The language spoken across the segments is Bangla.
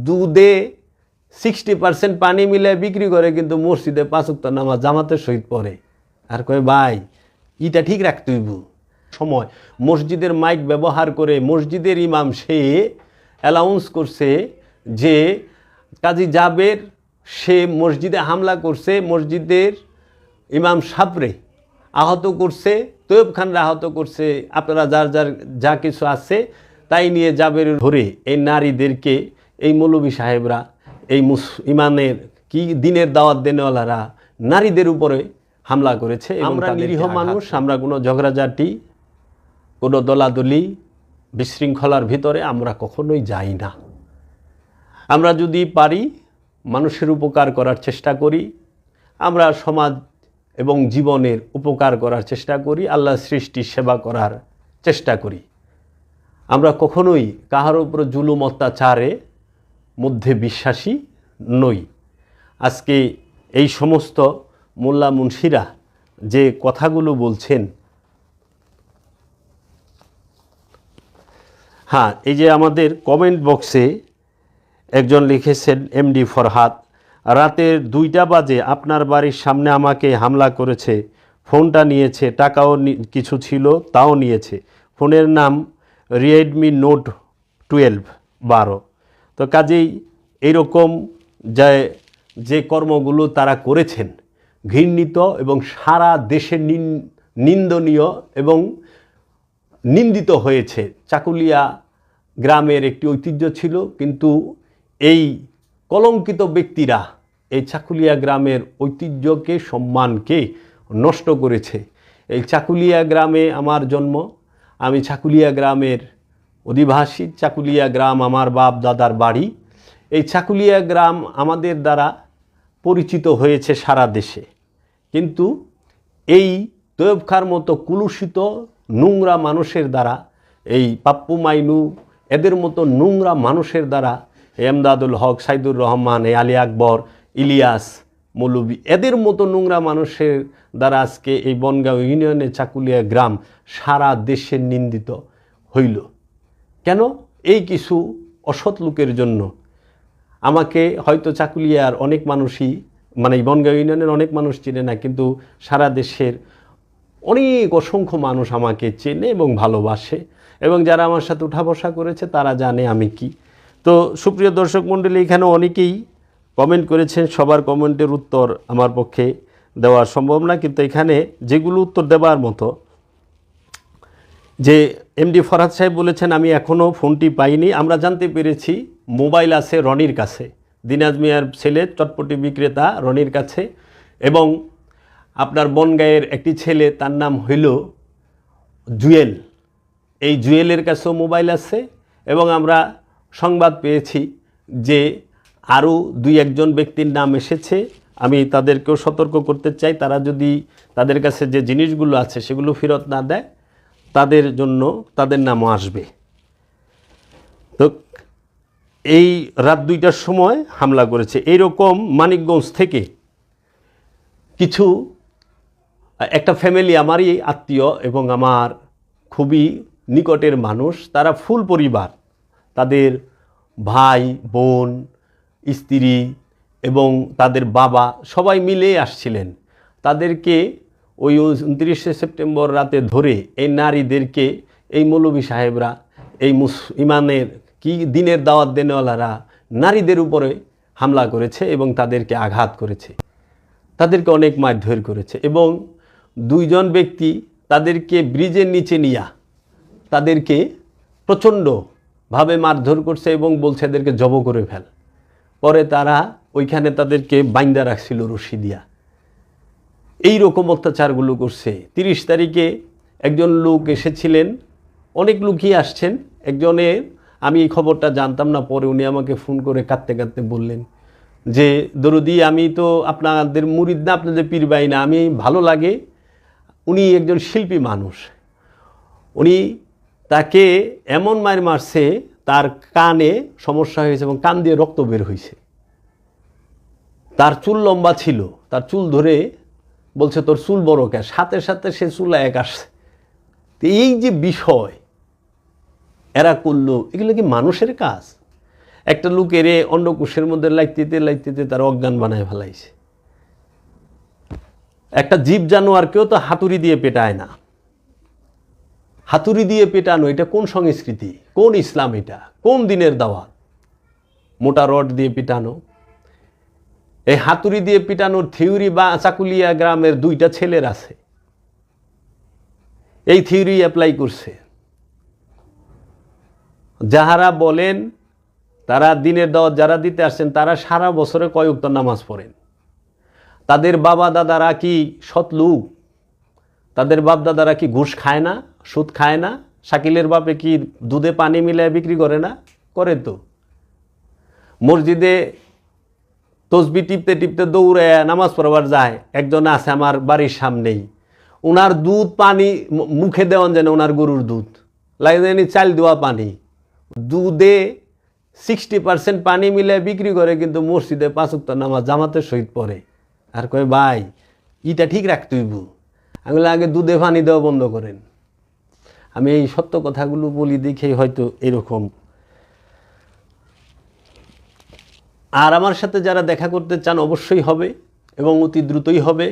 দুধে 60% পানি মিলে বিক্রি করে, কিন্তু মসজিদে 5 ওয়াক্ত নামাজ জামাতের সহিত পড়ে। আর কয় ভাই এটা ঠিক রাখতে হইব। সময় মসজিদের মাইক ব্যবহার করে মসজিদের ইমাম সে অ্যালাউন্স করছে যে কাজী জাবের সে মসজিদে হামলা করছে, মসজিদের ইমাম সাবরে আহত করছে, তৈয়ব খানরা আহত করছে, আপনারা যার যার যা কিছু আছে তাই নিয়ে জাবের ধরে এই নারীদেরকে, এই মৌলভী সাহেবরা, এই ইমানের কি দিনের দাওয়াত দেনেওয়ালারা নারীদের উপরে হামলা করেছে। আমরা নিরীহ মানুষ, আমরা কোনো ঝগড়াঝাটি, কোনো দলাদলি, বিশৃঙ্খলার ভিতরে আমরা কখনোই যাই না। আমরা যদি পারি মানুষের উপকার করার চেষ্টা করি, আমরা সমাজ এবং জীবনের উপকার করার চেষ্টা করি, আল্লাহর সৃষ্টির সেবা করার চেষ্টা করি। আমরা কখনোই কাহার উপর জুলুম অত্যাচারে মধ্যে বিশ্বাসী নই। আজকে এই সমস্ত মোল্লা মুন্সিরা যে কথাগুলো বলছেন, হ্যাঁ, এই যে আমাদের কমেন্ট বক্সে একজন লিখেছেন এমডি ফরহাদ, রাতের 2টা বাজে আপনার বাড়ির সামনে আমাকে হামলা করেছে, ফোনটা নিয়েছে, টাকাও কিছু ছিল তাও নিয়েছে। ফোনের নাম রেডমি নোট 12। তো কাজেই এইরকম যে কর্মগুলো তারা করেছেন ঘৃণিত এবং সারা দেশে নিন্দনীয় এবং নিন্দিত হয়েছে। চাকুলিয়া গ্রামের একটি ঐতিহ্য ছিল, কিন্তু এই কলঙ্কিত ব্যক্তিরা এই চাকুলিয়া গ্রামের ঐতিহ্যকে, সম্মানকে নষ্ট করেছে। এই চাকুলিয়া গ্রামে আমার জন্ম, আমি চাকুলিয়া গ্রামের অধিবাসী, চাকুলিয়া গ্রাম আমার বাপ দাদার বাড়ি। এই চাকুলিয়া গ্রাম আমাদের দ্বারা পরিচিত হয়েছে সারা দেশে, কিন্তু এই তৈয়ব খার মতো কুলুষিত নোংরা মানুষের দ্বারা, এই পাপ্পু মাইনু এদের মতো নোংরা মানুষের দ্বারা, এমদাদুল হক, সাইদুর রহমান, আলী আকবর, ইলিয়াস মৌলভী এদের মতো নোংরা মানুষের দ্বারা আজকে এই বনগাঁও ইউনিয়নের চাকুলিয়া গ্রাম সারা দেশে নিন্দিত হইল। কেন? এই কিছু অসৎ লোকের জন্য। আমাকে হয়তো চাকুলিয়ার অনেক মানুষই, মানে বনগাঁও ইউনিয়নের অনেক মানুষ চেনে না, কিন্তু সারা দেশের অনেক অসংখ্য মানুষ আমাকে চেনে এবং ভালোবাসে, এবং যারা আমার সাথে উঠা বসা করেছে তারা জানে আমি কি। তো সুপ্রিয় দর্শক মণ্ডলী, এখানে অনেকেই কমেন্ট করেছেন, সবার কমেন্টের উত্তর আমার পক্ষে দেওয়া সম্ভব না, কিন্তু এখানে যেগুলো উত্তর দেওয়ার মতো, যে এমডি ফরহাদ সাহেব বলেছেন আমি এখনও ফোনটি পাইনি। আমরা জানতে পেরেছি মোবাইল আছে রনির কাছে, দিনাজ মিয়ার ছেলে চটপটি বিক্রেতা রনির কাছে, এবং আপনার বনগাঁয়ের একটি ছেলে তার নাম হইল জুয়েল, এই জুয়েলের কাছেও মোবাইল আছে। এবং আমরা সংবাদ পেয়েছি যে আরও 2-1 ব্যক্তির নাম এসেছে। আমি তাদেরকেও সতর্ক করতে চাই, তারা যদি তাদের কাছে যে জিনিসগুলো আছে সেগুলো ফেরত না দেয়, তাদের জন্য তাদের নামও আসবে। তো এই রাত 2টার সময় হামলা করেছে। এইরকম মানিকগঞ্জ থেকে কিছু একটা ফ্যামিলি, আমারই আত্মীয় এবং আমার খুবই নিকটের মানুষ, তারা ফুল পরিবার, তাদের ভাই বোন, স্ত্রী এবং তাদের বাবা সবাই মিলে আসছিলেন। তাদেরকে ওই 29শে সেপ্টেম্বর রাতে ধরে এই নারীদেরকে এই মৌলভী সাহেবরা, এই ইমানের কি দিনের দাওয়াত দেনেওয়ালারা নারীদের উপরে হামলা করেছে এবং তাদেরকে আঘাত করেছে, তাদেরকে অনেক মারধর করেছে। এবং 2জন ব্যক্তি তাদেরকে ব্রিজের নিচে নিয়ে তাদেরকে প্রচণ্ডভাবে মারধর করছে এবং বলছে এদেরকে জব করে ফেল। পরে তারা ওইখানে তাদেরকে বাইন্দা রাখছিল রশি দিয়া। এই রকম অত্যাচারগুলো করছে। 30 তারিখে একজন লোক এসেছিলেন, অনেক লোকই আসছেন। একজনের, আমি এই খবরটা জানতাম না, পরে উনি আমাকে ফোন করে কাঁদতে কাঁদতে বললেন যে দরুদি, আমি তো আপনাদের মুরিদ না, আপনাদের পীরবাই না, আমি ভালো লাগে। উনি একজন শিল্পী মানুষ, উনি তাকে এমন মার মারছে তার কানে সমস্যা হয়েছে এবং কান দিয়ে রক্ত বের হয়েছে। তার চুল লম্বা ছিল, তার চুল ধরে বলছে তোর চুল বড় কে, সাথে সাথে সে চুল এক আসছে। তো এই যে বিষয় এরা করলো, এগুলো কি মানুষের কাজ? একটা লোকের অন্ডকোষের মধ্যে লাইতে তার অজ্ঞান বানায় ফেলাইছে। একটা জীব জানোয়ারকেও তো হাতুড়ি দিয়ে পেটায় না। হাতুড়ি দিয়ে পেটানো এটা কোন সংস্কৃতি, কোন ইসলাম, এটা কোন দিনের দাওয়াত? মোটা রড দিয়ে পিটানো। এই হাতুড়ি দিয়ে পিটানোর থিওরি বা চাকুলিয়া গ্রামের 2টা ছেলের আছে, এই থিওরি অ্যাপ্লাই করছে। যাহারা বলেন তারা দিনের দাওয়াত যারা দিতে আসছেন তারা সারা বছরে কয় ওয়াক্ত নামাজ পড়েন। তাদের বাবা দাদারা কি সৎ লোক? তাদের বাপ দাদারা কি ঘুষ খায় না, সুদ খায় না? শাকিলের বাপে কি দুধে পানি মিলায় বিক্রি করে না? করে তো। মসজিদে তসবি টিপতে টিপতে দৌড়ে নামাজ পড়বার যায়। একজন আছে আমার বাড়ির সামনেই, ওনার দুধ পানি মুখে দেওয়ান যেন ওনার গরুর দুধ লাগে, জানি চাল দেওয়া পানি, দুধে 60% পানি মিলায় বিক্রি করে, কিন্তু মসজিদে 5 ওয়াক্ত নামাজ জামাতের সহিত পড়ে। আর কয় ভাই ইটা ঠিক রাখতে হইব। আমি আগে দুধে পানি দেওয়া বন্ধ করেন। আমি এই সত্য কথাগুলো বলি দেখেই হয়তো এরকম। আর আমার সাথে যারা দেখা করতে চান অবশ্যই হবে এবং অতি দ্রুতই হবে,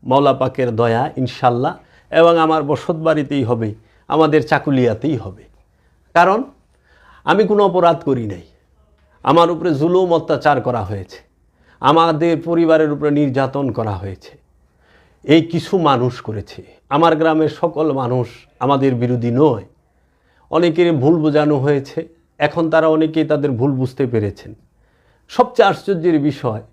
মাওলা পাকের দয়া ইনশাল্লাহ। এবং আমার বসত বাড়িতেই হবে, আমাদের চাকুলিয়াতেই হবে। কারণ আমি কোনো অপরাধ করি নাই, আমার উপরে জুলুম অত্যাচার করা হয়েছে, আমাদের পরিবারের উপরে নির্যাতন করা হয়েছে, এই কিছু মানুষ করেছে। আমার গ্রামের সকল মানুষ আমাদের বিরোধী নয়। অনেকের ভুল বোঝানো হয়েছে, এখন তারা অনেকেই তাদের ভুল বুঝতে পেরেছেন। সবচেয়ে আশ্চর্যের বিষয়,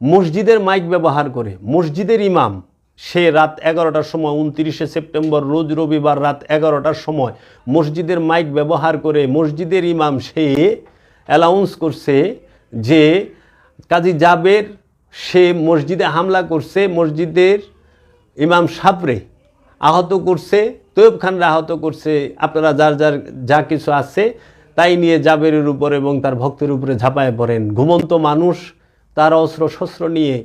মসজিদের মাইক ব্যবহার করে মসজিদের ইমাম সে রাত 11টার সময় 29শে সেপ্টেম্বর রোজ রবিবার রাত 11টার সময় মসজিদের মাইক ব্যবহার করে মসজিদের ইমাম সে অ্যানাউন্স করছে যে কাজী জাবের সে মসজিদে হামলা করছে, মসজিদের ইমাম সাবরে আহত করছে, তৈয়ব খানরা আহত করছে, আপনারা যার যার যা কিছু আছে তাই নিয়ে জাবেরের উপর এবং তার ভক্তের উপরে ঝাঁপায় পড়েন। ঘুমন্ত মানুষ তার অস্ত্র শস্ত্র নিয়ে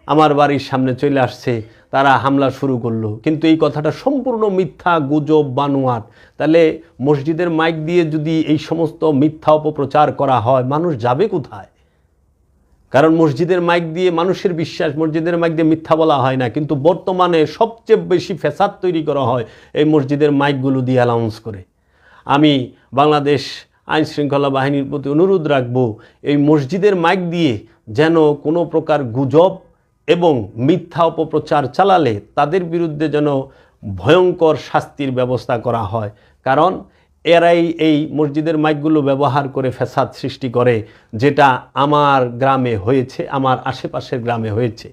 আমার বাড়ির সামনে চলে আসছে, তারা হামলা শুরু করলো। কিন্তু এই কথাটা সম্পূর্ণ মিথ্যা, গুজব, বানোয়াট। তাহলে মসজিদের মাইক দিয়ে যদি এই সমস্ত মিথ্যা অপপ্রচার করা হয়, মানুষ যাবে কোথায়? কারণ মসজিদের মাইক দিয়ে মানুষের বিশ্বাস, মসজিদের মাইক দিয়ে মিথ্যা বলা হয় না, কিন্তু বর্তমানে সবচেয়ে বেশি ফ্যাসাদ তৈরি করা হয় এই মসজিদের মাইকগুলো দিয়ে অ্যানাউন্স করে। আমি বাংলাদেশ আইন শৃঙ্খলা বাহিনীর প্রতি অনুরোধ রাখব, এই মসজিদের মাইক দিয়ে যেন কোনো প্রকার গুজব এবং মিথ্যা অপপ্রচার চালালে তাদের বিরুদ্ধে যেন ভয়ঙ্কর শাস্তির ব্যবস্থা করা হয়। কারণ এরাই এই মসজিদের মাইকগুলো ব্যবহার করে ফ্যাসাদ সৃষ্টি করে, যেটা আমার গ্রামে হয়েছে, আমার আশেপাশের গ্রামে হয়েছে।